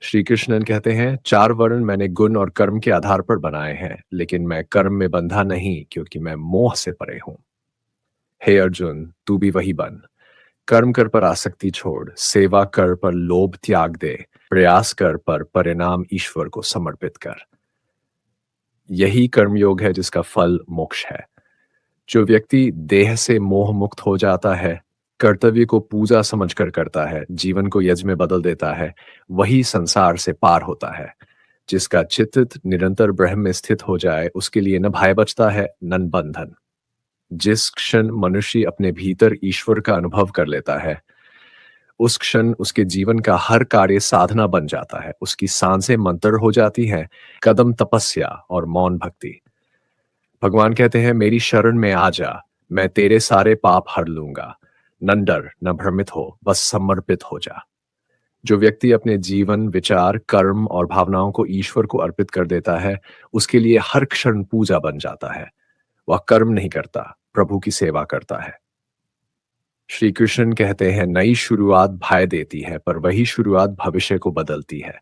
श्री कृष्णन कहते हैं, चार वर्ण मैंने गुण और कर्म के आधार पर बनाए हैं, लेकिन मैं कर्म में बंधा नहीं, क्योंकि मैं मोह से परे हूं। हे अर्जुन, तू भी वही बन। कर्म कर पर आसक्ति छोड़, सेवा कर पर लोभ त्याग दे, प्रयास कर पर परिणाम ईश्वर को समर्पित कर। यही कर्मयोग है जिसका फल मोक्ष है। जो व्यक्ति देह से मोह मुक्त हो जाता है, कर्तव्य को पूजा समझकर करता है, जीवन को यज्ञ में बदल देता है, वही संसार से पार होता है। जिसका चित्त निरंतर ब्रह्म में स्थित हो जाए, उसके लिए न भय बचता है न बंधन। जिस क्षण मनुष्य अपने भीतर ईश्वर का अनुभव कर लेता है, उस क्षण उसके जीवन का हर कार्य साधना बन जाता है। उसकी सांसें मंत्र हो जाती हैं, कदम तपस्या और मौन भक्ति। भगवान कहते हैं, मेरी शरण में आ जा, मैं तेरे सारे पाप हर लूंगा। न डर न भ्रमित हो, बस समर्पित हो जा। जो व्यक्ति अपने जीवन, विचार, कर्म और भावनाओं को ईश्वर को अर्पित कर देता है, उसके लिए हर क्षण पूजा बन जाता है। वह कर्म नहीं करता, प्रभु की सेवा करता है। श्री कृष्ण कहते हैं, नई शुरुआत भय देती है, पर वही शुरुआत भविष्य को बदलती है।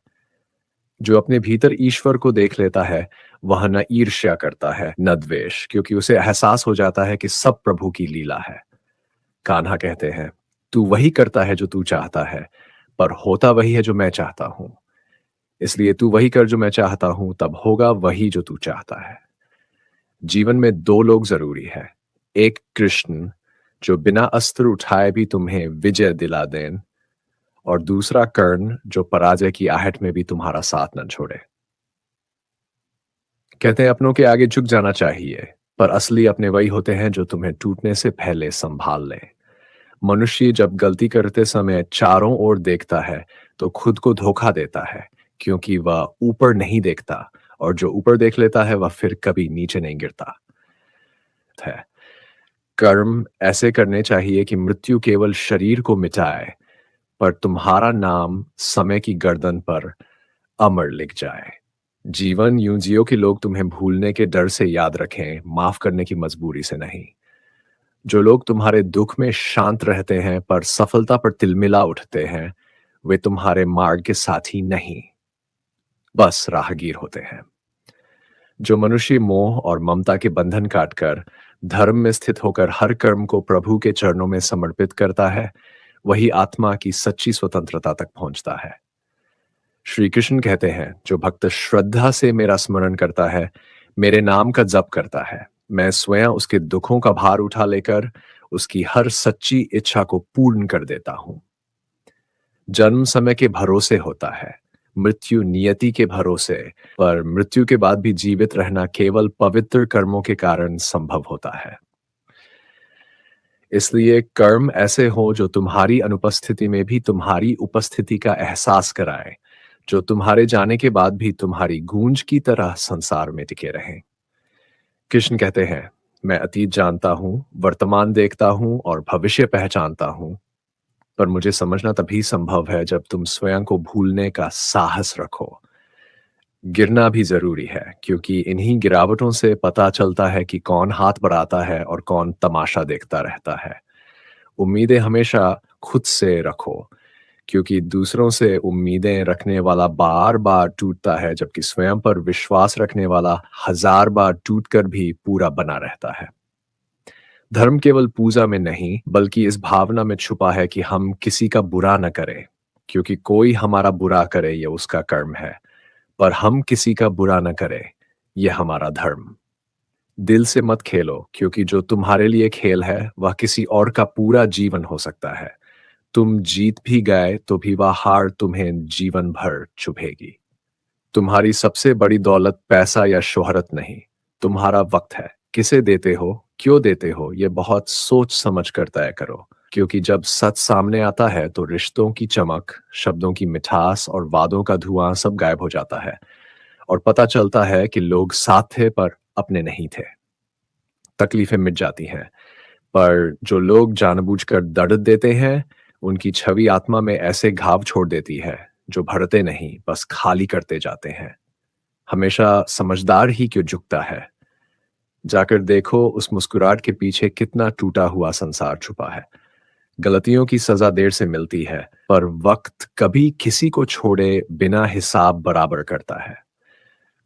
जो अपने भीतर ईश्वर को देख लेता है, वह न ईर्ष्या करता है न द्वेष, क्योंकि उसे एहसास हो जाता है कि सब प्रभु की लीला है। कान्हा कहते हैं, तू वही करता है जो तू चाहता है, पर होता वही है जो मैं चाहता हूं। इसलिए तू वही कर जो मैं चाहता हूं, तब होगा वही जो तू चाहता है। जीवन में दो लोग जरूरी है। एक कृष्ण, जो बिना अस्त्र उठाए भी तुम्हें विजय दिला दें, और दूसरा कर्ण, जो पराजय की आहट में भी तुम्हारा साथ न छोड़े। कहते हैं, अपनों के आगे झुक जाना चाहिए, पर असली अपने वही होते हैं जो तुम्हें टूटने से पहले संभाल लें। मनुष्य जब गलती करते समय चारों ओर देखता है, तो खुद को धोखा देता है, क्योंकि वह ऊपर नहीं देखता, और जो ऊपर देख लेता है वह फिर कभी नीचे नहीं गिरता है। कर्म ऐसे करने चाहिए कि मृत्यु केवल शरीर को मिटाए, पर तुम्हारा नाम समय की गर्दन पर अमर लिख जाए। जीवन यूं जियो कि लोग तुम्हें भूलने के डर से याद रखें, माफ करने की मजबूरी से नहीं। जो लोग तुम्हारे दुख में शांत रहते हैं पर सफलता पर तिलमिला उठते हैं, वे तुम्हारे मार्ग के साथी नहीं, बस राहगीर होते हैं। जो मनुष्य मोह और ममता के बंधन काटकर धर्म में स्थित होकर हर कर्म को प्रभु के चरणों में समर्पित करता है, वही आत्मा की सच्ची स्वतंत्रता तक पहुंचता है। श्री कृष्ण कहते हैं, जो भक्त श्रद्धा से मेरा स्मरण करता है, मेरे नाम का जप करता है, मैं स्वयं उसके दुखों का भार उठा लेकर उसकी हर सच्ची इच्छा को पूर्ण कर देता हूं। जन्म समय के भरोसे होता है, मृत्यु नियति के भरोसे, पर मृत्यु के बाद भी जीवित रहना केवल पवित्र कर्मों के कारण संभव होता है। इसलिए कर्म ऐसे हो जो तुम्हारी अनुपस्थिति में भी तुम्हारी उपस्थिति का एहसास कराए, जो तुम्हारे जाने के बाद भी तुम्हारी गूंज की तरह संसार में टिके रहें। कृष्ण कहते हैं, मैं अतीत जानता हूं, वर्तमान देखता हूं और भविष्य पहचानता हूं, पर मुझे समझना तभी संभव है जब तुम स्वयं को भूलने का साहस रखो। गिरना भी जरूरी है, क्योंकि इन्हीं गिरावटों से पता चलता है कि कौन हाथ बढ़ाता है और कौन तमाशा देखता रहता है। उम्मीदें हमेशा खुद से रखो, क्योंकि दूसरों से उम्मीदें रखने वाला बार बार टूटता है, जबकि स्वयं पर विश्वास रखने वाला हजार बार टूटकर भी पूरा बना रहता है। धर्म केवल पूजा में नहीं, बल्कि इस भावना में छुपा है कि हम किसी का बुरा न करें, क्योंकि कोई हमारा बुरा करे यह उसका कर्म है, पर हम किसी का बुरा न करें, यह हमारा धर्म। दिल से मत खेलो, क्योंकि जो तुम्हारे लिए खेल है वह किसी और का पूरा जीवन हो सकता है। तुम जीत भी गए तो भी वह हार तुम्हें जीवन भर चुभेगी। तुम्हारी सबसे बड़ी दौलत पैसा या शोहरत नहीं, तुम्हारा वक्त है। किसे देते हो, क्यों देते हो, यह बहुत सोच समझ कर तय करो, क्योंकि जब सच सामने आता है तो रिश्तों की चमक, शब्दों की मिठास और वादों का धुआं सब गायब हो जाता है, और पता चलता है कि लोग साथ थे पर अपने नहीं थे। तकलीफें मिट जाती हैं, पर जो लोग जानबूझकर दर्द देते हैं, उनकी छवि आत्मा में ऐसे घाव छोड़ देती है जो भरते नहीं, बस खाली करते जाते हैं। हमेशा समझदार ही क्यों झुकता है। जाकर देखो उस मुस्कुराहट के पीछे कितना टूटा हुआ संसार छुपा है। गलतियों की सजा देर से मिलती है, पर वक्त कभी किसी को छोड़े बिना हिसाब बराबर करता है।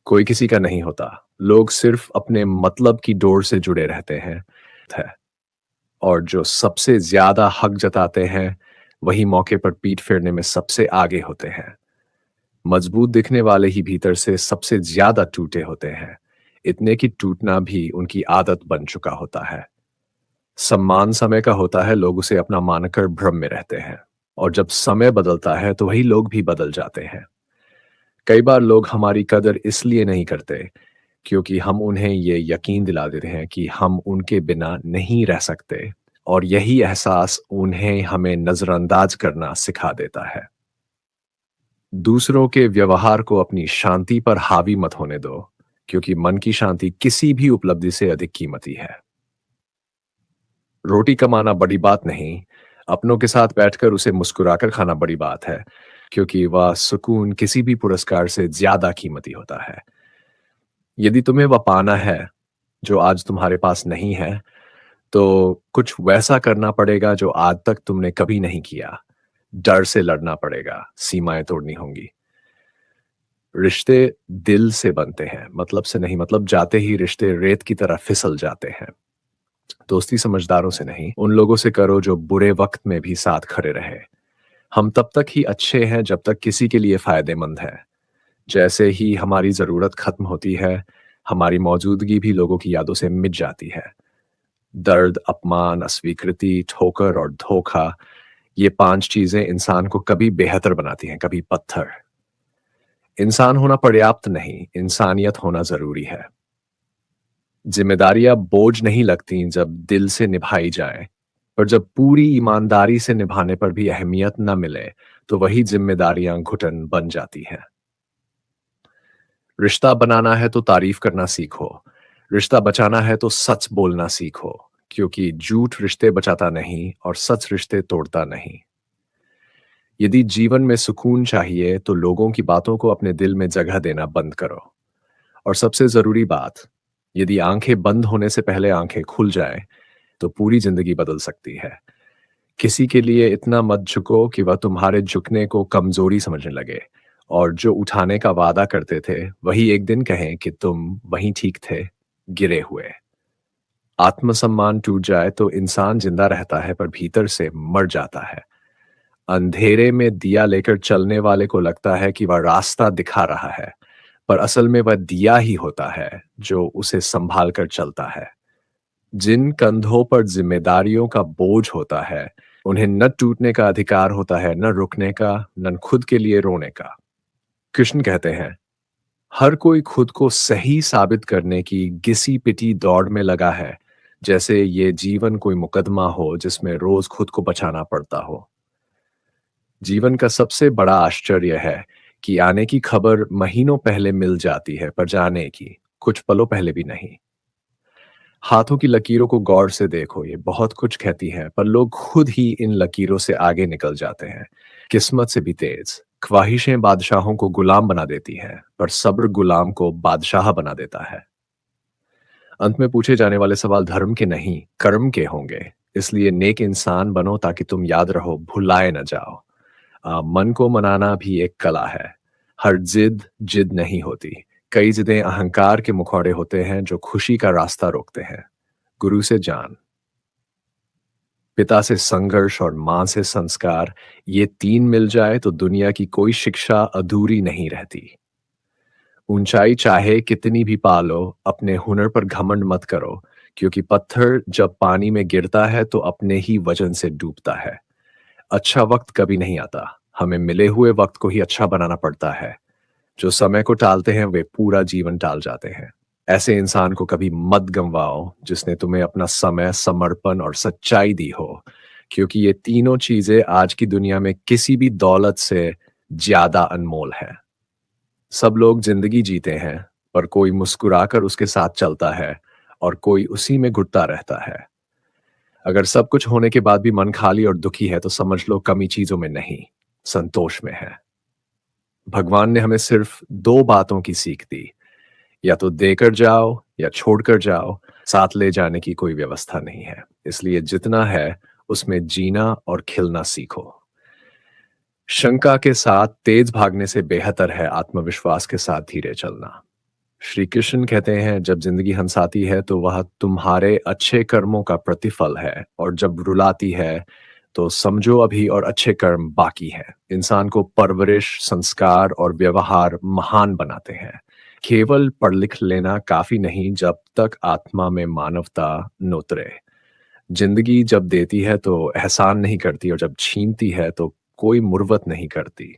कोई किसी का नहीं होता। लोग सिर्फ अपने मतलब की डोर से जुड़े रहते हैं। है। और जो सबसे ज्यादा हक जताते हैं, वही मौके पर पीठ फेरने में सबसे आगे होते हैं। मजबूत दिखने वाले ही भीतर से सबसे ज्यादा टूटे होते हैं, इतने कि टूटना भी उनकी आदत बन चुका होता है। सम्मान समय का होता है, लोग उसे अपना मानकर भ्रम में रहते हैं। और जब समय बदलता है तो वही लोग भी बदल जाते हैं। कई बार लोग हमारी कदर इसलिए नहीं करते क्योंकि हम उन्हें ये यकीन दिला देते हैं कि हम उनके बिना नहीं रह सकते, और यही एहसास उन्हें हमें नजरअंदाज करना सिखा देता है। दूसरों के व्यवहार को अपनी शांति पर हावी मत होने दो, क्योंकि मन की शांति किसी भी उपलब्धि से अधिक कीमती है। रोटी कमाना बड़ी बात नहीं, अपनों के साथ बैठकर उसे मुस्कुराकर खाना बड़ी बात है, क्योंकि वह सुकून किसी भी पुरस्कार से ज्यादा कीमती होता है। यदि तुम्हें वह पाना है जो आज तुम्हारे पास नहीं है, तो कुछ वैसा करना पड़ेगा जो आज तक तुमने कभी नहीं किया। डर से लड़ना पड़ेगा, सीमाएं तोड़नी होंगी। रिश्ते दिल से बनते हैं, मतलब से नहीं। मतलब जाते ही रिश्ते रेत की तरह फिसल जाते हैं। दोस्ती समझदारों से नहीं, उन लोगों से करो जो बुरे वक्त में भी साथ खड़े रहे। हम तब तक ही अच्छे हैं जब तक किसी के लिए फायदेमंद है। जैसे ही हमारी जरूरत खत्म होती है, हमारी मौजूदगी भी लोगों की यादों से मिट जाती है। दर्द, अपमान, अस्वीकृति, ठोकर और धोखा, ये 5 चीजें इंसान को कभी बेहतर बनाती हैं, कभी पत्थर। इंसान होना पर्याप्त नहीं, इंसानियत होना जरूरी है। जिम्मेदारियां बोझ नहीं लगती जब दिल से निभाई जाए, पर जब पूरी ईमानदारी से निभाने पर भी अहमियत न मिले, तो वही जिम्मेदारियां घुटन बन जाती हैं। रिश्ता बनाना है तो तारीफ करना सीखो। रिश्ता बचाना है तो सच बोलना सीखो, क्योंकि झूठ रिश्ते बचाता नहीं और सच रिश्ते तोड़ता नहीं। यदि जीवन में सुकून चाहिए तो लोगों की बातों को अपने दिल में जगह देना बंद करो। और सबसे जरूरी बात, यदि आंखें बंद होने से पहले आंखें खुल जाए, तो पूरी जिंदगी बदल सकती है। किसी के लिए इतना मत झुको कि वह तुम्हारे झुकने को कमजोरी समझने लगे, और जो उठाने का वादा करते थे वही एक दिन कहें कि तुम वहीं ठीक थे, गिरे हुए। आत्मसम्मान टूट जाए तो इंसान जिंदा रहता है, पर भीतर से मर जाता है। अंधेरे में दिया लेकर चलने वाले को लगता है कि वह रास्ता दिखा रहा है, पर असल में वह दिया ही होता है जो उसे संभाल कर चलता है। जिन कंधों पर जिम्मेदारियों का बोझ होता है, उन्हें न टूटने का अधिकार होता है, न रुकने का, न खुद के लिए रोने का। कृष्ण कहते हैं, हर कोई खुद को सही साबित करने की घिसी पिटी दौड़ में लगा है, जैसे ये जीवन कोई मुकदमा हो जिसमें रोज खुद को बचाना पड़ता हो। जीवन का सबसे बड़ा आश्चर्य है कि आने की खबर महीनों पहले मिल जाती है, पर जाने की कुछ पलों पहले भी नहीं। हाथों की लकीरों को गौर से देखो, ये बहुत कुछ कहती हैं, पर लोग खुद ही इन लकीरों से आगे निकल जाते हैं। किस्मत से भी तेज। ख्वाहिशें बादशाहों को गुलाम बना देती हैं, पर सब्र गुलाम को बादशाह बना देता है। अंत में पूछे जाने वाले सवाल धर्म के नहीं, कर्म के होंगे। इसलिए नेक इंसान बनो ताकि तुम याद रहो, भुलाए न जाओ। मन को मनाना भी एक कला है। हर जिद जिद नहीं होती। कई जिदें अहंकार के मुखौड़े होते हैं जो खुशी का रास्ता रोकते हैं। गुरु से जान, पिता से संघर्ष और मां से संस्कार, ये 3 मिल जाए तो दुनिया की कोई शिक्षा अधूरी नहीं रहती। ऊंचाई चाहे कितनी भी पालो, अपने हुनर पर घमंड मत करो, क्योंकि पत्थर जब पानी में गिरता है तो अपने ही वजन से डूबता है। अच्छा वक्त कभी नहीं आता, हमें मिले हुए वक्त को ही अच्छा बनाना पड़ता है। जो समय को टालते हैं वे पूरा जीवन टाल जाते हैं। ऐसे इंसान को कभी मत गंवाओ जिसने तुम्हें अपना समय, समर्पण और सच्चाई दी हो, क्योंकि ये तीनों चीजें आज की दुनिया में किसी भी दौलत से ज्यादा अनमोल है। सब लोग जिंदगी जीते हैं, पर कोई मुस्कुराकर उसके साथ चलता है और कोई उसी में घुटता रहता है। अगर सब कुछ होने के बाद भी मन खाली और दुखी है तो समझ लो कमी चीजों में नहीं, संतोष में है। भगवान ने हमें सिर्फ 2 बातों की सीख दी, या तो देकर जाओ या छोड़कर जाओ, साथ ले जाने की कोई व्यवस्था नहीं है। इसलिए जितना है उसमें जीना और खिलना सीखो। शंका के साथ तेज भागने से बेहतर है आत्मविश्वास के साथ धीरे चलना। श्री कृष्ण कहते हैं जब जिंदगी हंसाती है तो वह तुम्हारे अच्छे कर्मों का प्रतिफल है, और जब रुलाती है तो समझो अभी और अच्छे कर्म बाकी हैं। इंसान को परवरिश, संस्कार और व्यवहार महान बनाते हैं। केवल पढ़ लिख लेना काफी नहीं जब तक आत्मा में मानवता न उतरे। जिंदगी जब देती है तो एहसान नहीं करती, और जब छीनती है तो कोई मुर्वत नहीं करती।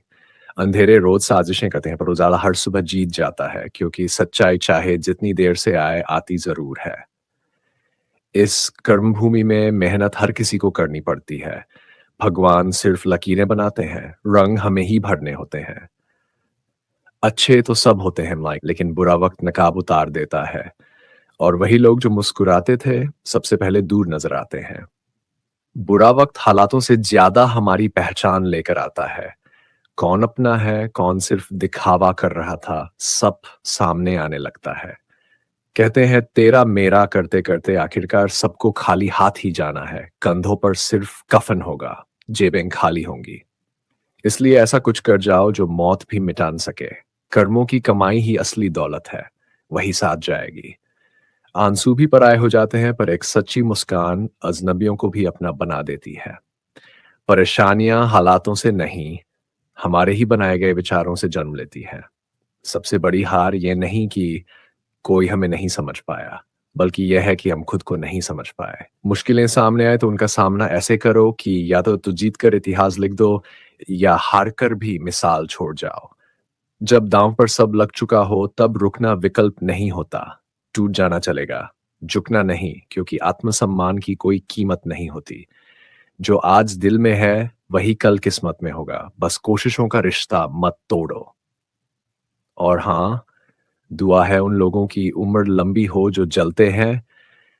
अंधेरे रोज साजिशें करते हैं पर उजाला हर सुबह जीत जाता है, क्योंकि सच्चाई चाहे जितनी देर से आए आती जरूर है। इस कर्म भूमि में मेहनत हर किसी को करनी पड़ती है। भगवान सिर्फ लकीरें बनाते हैं, रंग हमें ही भरने होते हैं। अच्छे तो सब होते हैं लाइक, लेकिन बुरा वक्त नकाब उतार देता है, और वही लोग जो मुस्कुराते थे सबसे पहले दूर नजर आते हैं। बुरा वक्त हालातों से ज्यादा हमारी पहचान लेकर आता है। कौन अपना है, कौन सिर्फ दिखावा कर रहा था, सब सामने आने लगता है। कहते हैं तेरा मेरा करते करते आखिरकार सबको खाली हाथ ही जाना है। कंधों पर सिर्फ कफन होगा, जेबें खाली होंगी। इसलिए ऐसा कुछ कर जाओ जो मौत भी मिटा न सके। कर्मों की कमाई ही असली दौलत है, वही साथ जाएगी। आंसू भी पराये हो जाते हैं, पर एक सच्ची मुस्कान अजनबियों को भी अपना बना देती है। परेशानियां हालातों से नहीं, हमारे ही बनाए गए विचारों से जन्म लेती हैं। सबसे बड़ी हार ये नहीं कि कोई हमें नहीं समझ पाया, बल्कि यह है कि हम खुद को नहीं समझ पाए। मुश्किलें सामने आए तो उनका सामना ऐसे करो कि या तो जीत कर इतिहास लिख दो, या हार कर भी मिसाल छोड़ जाओ। जब दांव पर सब लग चुका हो तब रुकना विकल्प नहीं होता। टूट जाना चलेगा, झुकना नहीं, क्योंकि आत्मसम्मान की कोई कीमत नहीं होती। जो आज दिल में है वही कल किस्मत में होगा। बस कोशिशों का रिश्ता मत तोड़ो। और हाँ, दुआ है उन लोगों की उम्र लंबी हो जो जलते हैं,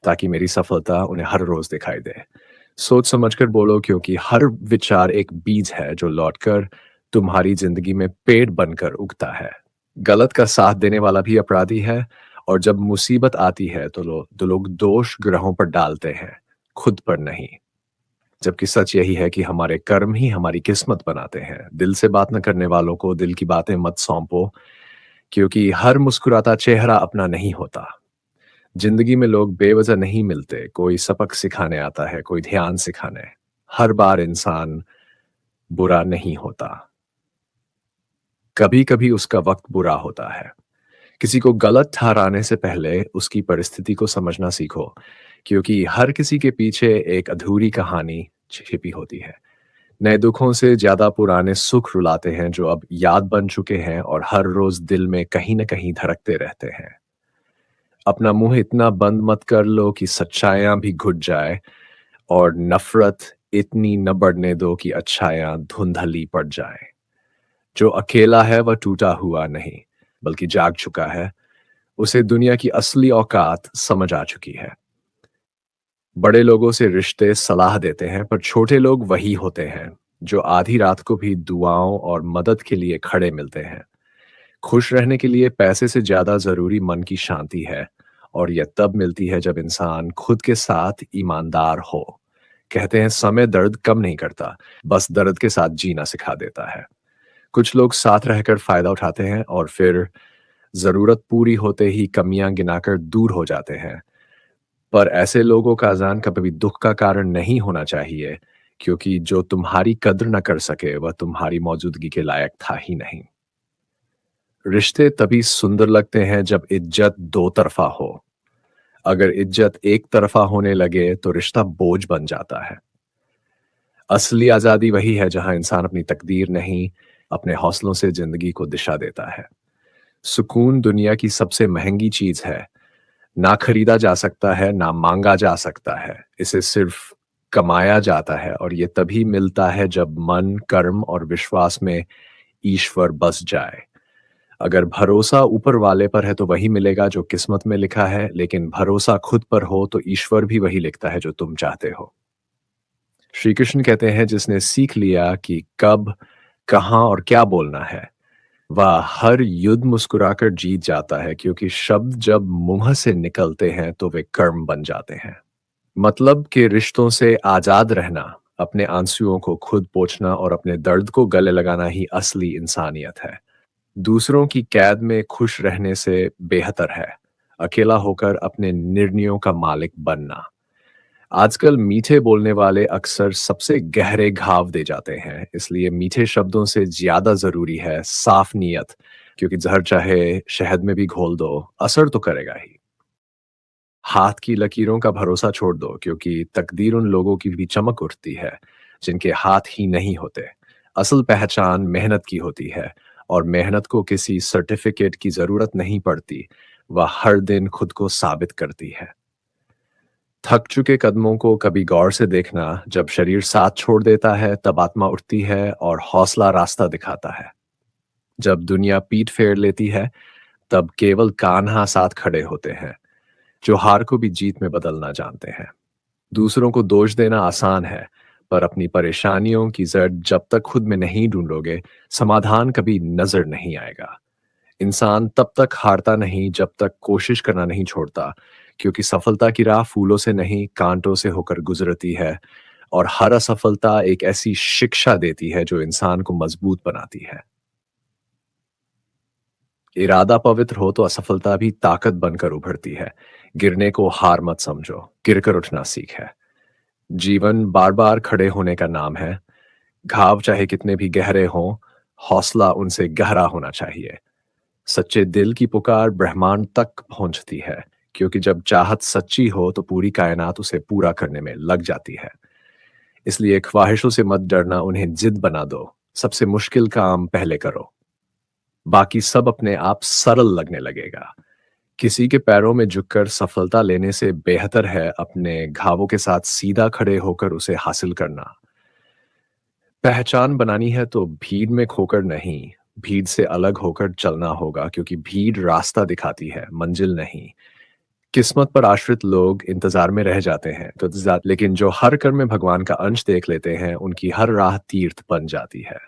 ताकि मेरी सफलता उन्हें हर रोज दिखाई दे। सोच समझकर बोलो, क्योंकि हर विचार एक बीज है जो लौटकर तुम्हारी जिंदगी में पेड़ बनकर उगता है। गलत का साथ देने वाला भी अपराधी है, और जब मुसीबत आती है तो लोग दोष ग्रहों पर डालते हैं, खुद पर नहीं। जबकि सच यही है कि हमारे कर्म ही हमारी किस्मत बनाते हैं। दिल से बात न करने वालों को दिल की बातें मत सौंपो, क्योंकि हर मुस्कुराता चेहरा अपना नहीं होता। जिंदगी में लोग बेवजह नहीं मिलते, कोई सबक सिखाने आता है, कोई ध्यान सिखाने। हर बार इंसान बुरा नहीं होता, कभी कभी उसका वक्त बुरा होता है। किसी को गलत ठहराने से पहले उसकी परिस्थिति को समझना सीखो, क्योंकि हर किसी के पीछे एक अधूरी कहानी छिपी होती है। नए दुखों से ज्यादा पुराने सुख रुलाते हैं, जो अब याद बन चुके हैं और हर रोज दिल में कहीं न कहीं धड़कते रहते हैं। अपना मुंह इतना बंद मत कर लो कि सच्चाइयां भी घुट जाए, और नफरत इतनी न बढ़ने दो कि अच्छाइयां धुंधली पड़ जाए। जो अकेला है वह टूटा हुआ नहीं, बल्कि जाग चुका है। उसे दुनिया की असली औकात समझ आ चुकी है। बड़े लोगों से रिश्ते सलाह देते हैं, पर छोटे लोग वही होते हैं जो आधी रात को भी दुआओं और मदद के लिए खड़े मिलते हैं। खुश रहने के लिए पैसे से ज्यादा जरूरी मन की शांति है, और यह तब मिलती है जब इंसान खुद के साथ ईमानदार हो। कहते हैं समय दर्द कम नहीं करता, बस दर्द के साथ जीना सिखा देता है। कुछ लोग साथ रहकर फायदा उठाते हैं और फिर जरूरत पूरी होते ही कमियां गिनाकर दूर हो जाते हैं। पर ऐसे लोगों का अजान कभी दुख का कारण नहीं होना चाहिए, क्योंकि जो तुम्हारी कद्र न कर सके वह तुम्हारी मौजूदगी के लायक था ही नहीं। रिश्ते तभी सुंदर लगते हैं जब इज्जत दो तरफा हो। अगर इज्जत एक तरफा होने लगे तो रिश्ता बोझ बन जाता है। असली आजादी वही है जहां इंसान अपनी तकदीर नहीं, अपने हौसलों से जिंदगी को दिशा देता है। सुकून दुनिया की सबसे महंगी चीज है। ना खरीदा जा सकता है, ना मांगा जा सकता है। इसे सिर्फ कमाया जाता है, और ये तभी मिलता है जब मन, कर्म और विश्वास में ईश्वर बस जाए। अगर भरोसा ऊपर वाले पर है तो वही मिलेगा जो किस्मत में लिखा है, लेकिन भरोसा खुद पर हो तो ईश्वर भी वही लिखता है जो तुम चाहते हो। श्री कृष्ण कहते हैं जिसने सीख लिया कि कब, कहाँ और क्या बोलना है, वह हर युद्ध मुस्कुराकर जीत जाता है, क्योंकि शब्द जब मुंह से निकलते हैं तो वे कर्म बन जाते हैं। मतलब के रिश्तों से आज़ाद रहना, अपने आंसुओं को खुद पोंछना और अपने दर्द को गले लगाना ही असली इंसानियत है। दूसरों की कैद में खुश रहने से बेहतर है, अकेला होकर अपने निर्णयों का मालिक बनना। आजकल मीठे बोलने वाले अक्सर सबसे गहरे घाव दे जाते हैं, इसलिए मीठे शब्दों से ज़्यादा ज़रूरी है साफ नीयत, क्योंकि ज़हर चाहे शहद में भी घोल दो, असर तो करेगा ही। हाथ की लकीरों का भरोसा छोड़ दो, क्योंकि तकदीर उन लोगों की भी चमक उठती है, जिनके हाथ ही नहीं होते। असल पहचान मेहनत की होती है, और मेहनत को किसी सर्टिफिकेट की ज़रूरत नहीं पड़ती, वह हर दिन खुद को साबित करती है। थक चुके कदमों को कभी गौर से देखना, जब शरीर साथ छोड़ देता है तब आत्मा उठती है और हौसला रास्ता दिखाता है। जब दुनिया पीठ फेर लेती है, तब केवल कान्हा साथ खड़े होते हैं, जो हार को भी जीत में बदलना जानते हैं। दूसरों को दोष देना आसान है, पर अपनी परेशानियों की जड़ जब तक खुद में नहीं ढूंढोगे, समाधान कभी नजर नहीं आएगा। इंसान तब तक हारता नहीं जब तक कोशिश करना नहीं छोड़ता, क्योंकि सफलता की राह फूलों से नहीं कांटों से होकर गुजरती है, और हर असफलता एक ऐसी शिक्षा देती है जो इंसान को मजबूत बनाती है। इरादा पवित्र हो तो असफलता भी ताकत बनकर उभरती है। गिरने को हार मत समझो, गिरकर उठना सीख है। जीवन बार बार खड़े होने का नाम है। घाव चाहे कितने भी गहरे हों, हौसला उनसे गहरा होना चाहिए। सच्चे दिल की पुकार ब्रह्मांड तक पहुंचती है, क्योंकि जब चाहत सच्ची हो तो पूरी कायनात उसे पूरा करने में लग जाती है। इसलिए ख्वाहिशों से मत डरना, उन्हें जिद बना दो। सबसे मुश्किल काम पहले करो, बाकी सब अपने आप सरल लगने लगेगा। किसी के पैरों में झुककर सफलता लेने से बेहतर है अपने घावों के साथ सीधा खड़े होकर उसे हासिल करना। पहचान बनानी है तो भीड़ में खोकर नहीं, भीड़ से अलग होकर चलना होगा, क्योंकि भीड़ रास्ता दिखाती है, मंजिल नहीं। किस्मत पर आश्रित लोग इंतजार में रह जाते हैं, लेकिन जो हर कर्म में भगवान का अंश देख लेते हैं, उनकी हर राह तीर्थ बन जाती है।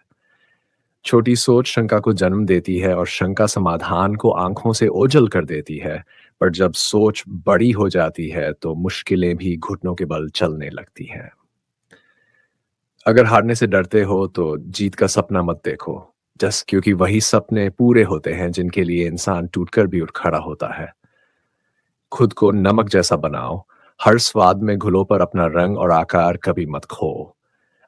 छोटी सोच शंका को जन्म देती है, और शंका समाधान को आंखों से ओझल कर देती है। पर जब सोच बड़ी हो जाती है तो मुश्किलें भी घुटनों के बल चलने लगती हैं। अगर हारने से डरते हो तो जीत का सपना मत देखो, जस्ट क्योंकि वही सपने पूरे होते हैं जिनके लिए इंसान टूटकर भी उठ खड़ा होता है। खुद को नमक जैसा बनाओ, हर स्वाद में घुलो, पर अपना रंग और आकार कभी मत खो।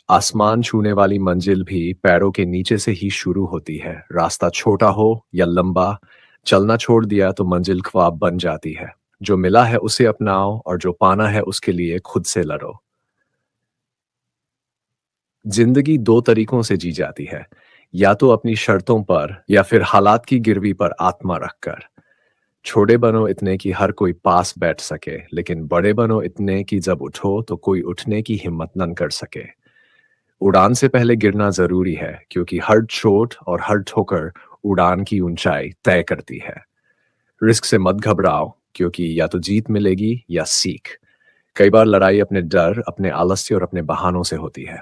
आसमान छूने वाली मंजिल भी पैरों के नीचे से ही शुरू होती है। रास्ता छोटा हो या लंबा, चलना छोड़ दिया तो मंजिल ख्वाब बन जाती है। जो मिला है उसे अपनाओ, और जो पाना है उसके लिए खुद से लड़ो। जिंदगी दो तरीकों से जी जाती है, या तो अपनी शर्तों पर, या फिर हालात की गिरवी पर आत्मा रखकर। छोटे बनो इतने कि हर कोई पास बैठ सके, लेकिन बड़े बनो इतने कि जब उठो तो कोई उठने की हिम्मत न कर सके। उड़ान से पहले गिरना जरूरी है, क्योंकि हर चोट और हर ठोकर उड़ान की ऊंचाई तय करती है। रिस्क से मत घबराओ, क्योंकि या तो जीत मिलेगी या सीख। कई बार लड़ाई अपने डर, अपने आलस्य और अपने बहानों से होती है।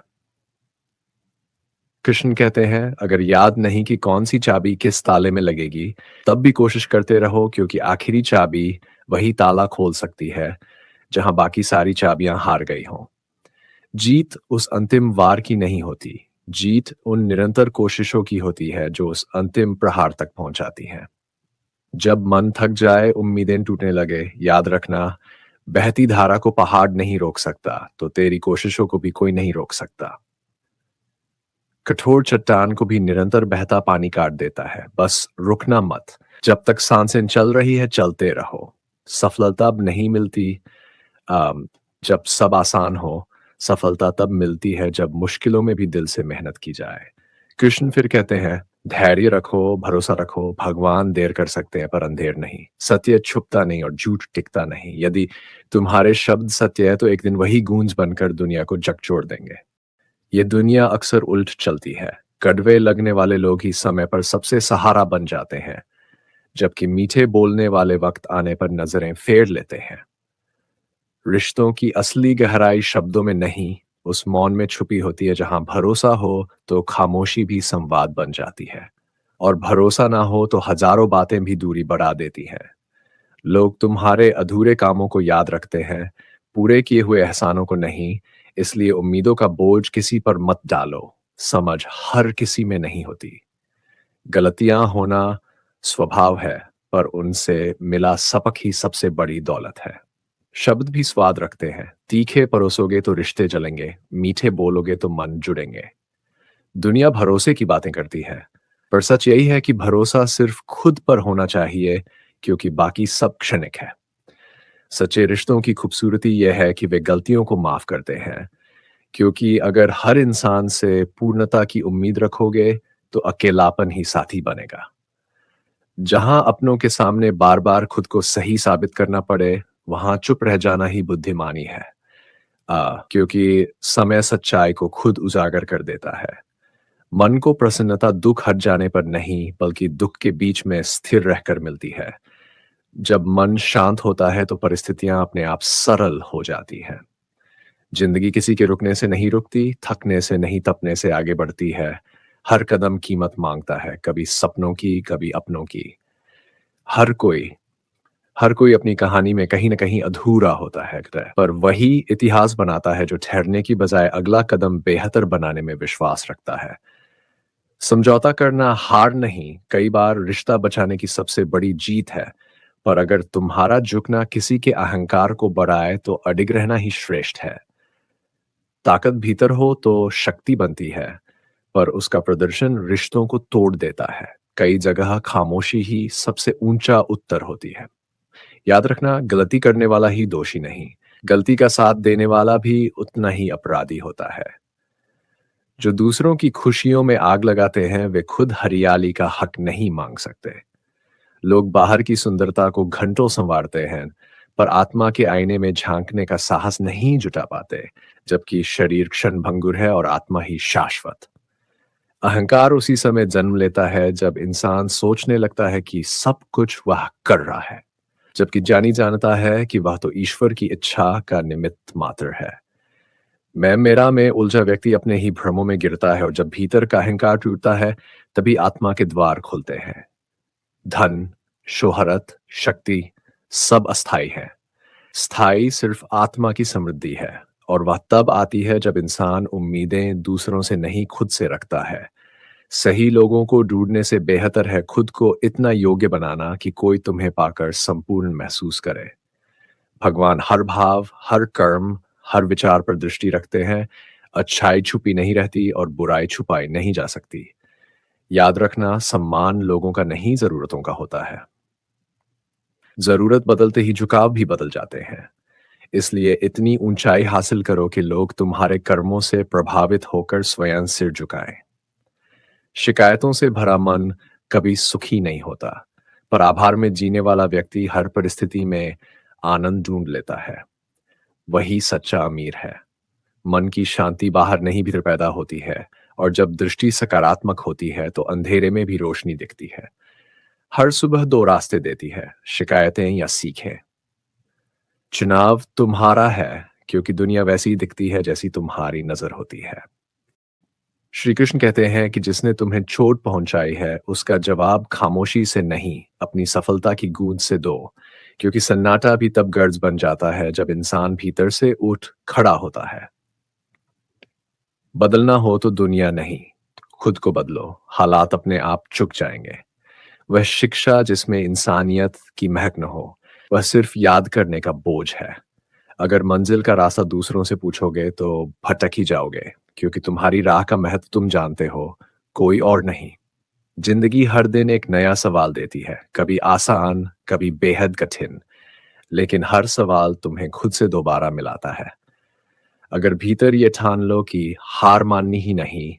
कृष्ण कहते हैं, अगर याद नहीं कि कौन सी चाबी किस ताले में लगेगी, तब भी कोशिश करते रहो, क्योंकि आखिरी चाबी वही ताला खोल सकती है जहां बाकी सारी चाबियां हार गई हों। जीत उस अंतिम वार की नहीं होती, जीत उन निरंतर कोशिशों की होती है जो उस अंतिम प्रहार तक पहुंचाती हैं। जब मन थक जाए, उम्मीदें टूटने लगे, याद रखना, बहती धारा को पहाड़ नहीं रोक सकता, तो तेरी कोशिशों को भी कोई नहीं रोक सकता। कठोर चट्टान को भी निरंतर बहता पानी काट देता है, बस रुकना मत। जब तक सांसें चल रही है चलते रहो। सफलता अब नहीं मिलती अम, जब सब आसान हो, सफलता तब मिलती है जब मुश्किलों में भी दिल से मेहनत की जाए। कृष्ण फिर कहते हैं, धैर्य रखो, भरोसा रखो, भगवान देर कर सकते हैं पर अंधेर नहीं। सत्य छुपता नहीं और झूठ टिकता नहीं। यदि तुम्हारे शब्द सत्य है तो एक दिन वही गूंज बनकर दुनिया को झकझोर देंगे। ये दुनिया अक्सर उल्ट चलती है। कड़वे लगने वाले लोग ही समय पर सबसे सहारा बन जाते हैं, जबकि मीठे बोलने वाले वक्त आने पर नजरें फेर लेते हैं। रिश्तों की असली गहराई शब्दों में नहीं, उस मौन में छुपी होती है जहां भरोसा हो तो खामोशी भी संवाद बन जाती है, और भरोसा ना हो तो हजारों बातें भी दूरी बढ़ा देती हैं। लोग तुम्हारे अधूरे कामों को याद रखते हैं, पूरे किए हुए एहसानों को नहीं, इसलिए उम्मीदों का बोझ किसी पर मत डालो। समझ हर किसी में नहीं होती। गलतियां होना स्वभाव है, पर उनसे मिला सबक ही सबसे बड़ी दौलत है। शब्द भी स्वाद रखते हैं। तीखे परोसोगे तो रिश्ते जलेंगे, मीठे बोलोगे तो मन जुड़ेंगे। दुनिया भरोसे की बातें करती है, पर सच यही है कि भरोसा सिर्फ खुद पर होना चाहिए, क्योंकि बाकी सब क्षणिक है। सच्चे रिश्तों की खूबसूरती यह है कि वे गलतियों को माफ करते हैं, क्योंकि अगर हर इंसान से पूर्णता की उम्मीद रखोगे, तो अकेलापन ही साथी बनेगा। जहां अपनों के सामने बार बार खुद को सही साबित करना पड़े, वहां चुप रह जाना ही बुद्धिमानी है। क्योंकि समय सच्चाई को खुद उजागर कर देता है। मन को प्रसन्नता दुख हट जाने पर नहीं, बल्कि दुख के बीच में स्थिर रहकर मिलती है। जब मन शांत होता है तो परिस्थितियां अपने आप सरल हो जाती हैं। जिंदगी किसी के रुकने से नहीं रुकती, थकने से नहीं, तपने से आगे बढ़ती है। हर कदम कीमत मांगता है, कभी सपनों की, कभी अपनों की। हर कोई हर कोई अपनी कहानी में कहीं न कहीं अधूरा होता है, पर वही इतिहास बनाता है जो ठहरने की बजाय अगला कदम बेहतर बनाने में विश्वास रखता है। समझौता करना हार नहीं, कई बार रिश्ता बचाने की सबसे बड़ी जीत है। पर अगर तुम्हारा झुकना किसी के अहंकार को बढ़ाए, तो अडिग रहना ही श्रेष्ठ है। ताकत भीतर हो तो शक्ति बनती है, पर उसका प्रदर्शन रिश्तों को तोड़ देता है। कई जगह खामोशी ही सबसे ऊंचा उत्तर होती है। याद रखना, गलती करने वाला ही दोषी नहीं, गलती का साथ देने वाला भी उतना ही अपराधी होता है। जो दूसरों की खुशियों में आग लगाते हैं, वे खुद हरियाली का हक नहीं मांग सकते। लोग बाहर की सुंदरता को घंटों संवारते हैं, पर आत्मा के आईने में झांकने का साहस नहीं जुटा पाते, जबकि शरीर क्षणभंगुर है और आत्मा ही शाश्वत। अहंकार उसी समय जन्म लेता है जब इंसान सोचने लगता है कि सब कुछ वह कर रहा है, जबकि जानी जानता है कि वह तो ईश्वर की इच्छा का निमित्त मात्र है। मैं मेरा में उलझा व्यक्ति अपने ही भ्रमों में गिरता है, और जब भीतर का अहंकार टूटता है, तभी आत्मा के द्वार खुलते हैं। धन, शोहरत, शक्ति सब अस्थाई है। स्थायी सिर्फ आत्मा की समृद्धि है, और वह तब आती है जब इंसान उम्मीदें दूसरों से नहीं, खुद से रखता है। सही लोगों को ढूंढने से बेहतर है खुद को इतना योग्य बनाना कि कोई तुम्हें पाकर संपूर्ण महसूस करे। भगवान हर भाव, हर कर्म, हर विचार पर दृष्टि रखते हैं। अच्छाई छुपी नहीं रहती और बुराई छुपाई नहीं जा सकती। याद रखना, सम्मान लोगों का नहीं, जरूरतों का होता है। जरूरत बदलते ही झुकाव भी बदल जाते हैं। इसलिए इतनी ऊंचाई हासिल करो कि लोग तुम्हारे कर्मों से प्रभावित होकर स्वयं सिर झुकाएं। शिकायतों से भरा मन कभी सुखी नहीं होता, पर आभार में जीने वाला व्यक्ति हर परिस्थिति में आनंद ढूंढ लेता है। वही सच्चा अमीर है। मन की शांति बाहर नहीं, भीतर पैदा होती है, और जब दृष्टि सकारात्मक होती है तो अंधेरे में भी रोशनी दिखती है। हर सुबह दो रास्ते देती है, शिकायतें या सीखें। चुनाव तुम्हारा है, क्योंकि दुनिया वैसी ही दिखती है जैसी तुम्हारी नजर होती है। श्री कृष्ण कहते हैं कि जिसने तुम्हें चोट पहुंचाई है, उसका जवाब खामोशी से नहीं, अपनी सफलता की गूंज से दो। क्योंकि सन्नाटा भी तब गर्ज बन जाता है जब इंसान भीतर से उठ खड़ा होता है। बदलना हो तो दुनिया नहीं, खुद को बदलो, हालात अपने आप चुक जाएंगे। वह शिक्षा जिसमें इंसानियत की महक न हो, वह सिर्फ याद करने का बोझ है। अगर मंजिल का रास्ता दूसरों से पूछोगे तो भटक ही जाओगे, क्योंकि तुम्हारी राह का महत्व तुम जानते हो, कोई और नहीं। जिंदगी हर दिन एक नया सवाल देती है, कभी आसान, कभी बेहद कठिन, लेकिन हर सवाल तुम्हें खुद से दोबारा मिलाता है। अगर भीतर ये ठान लो कि हार माननी ही नहीं,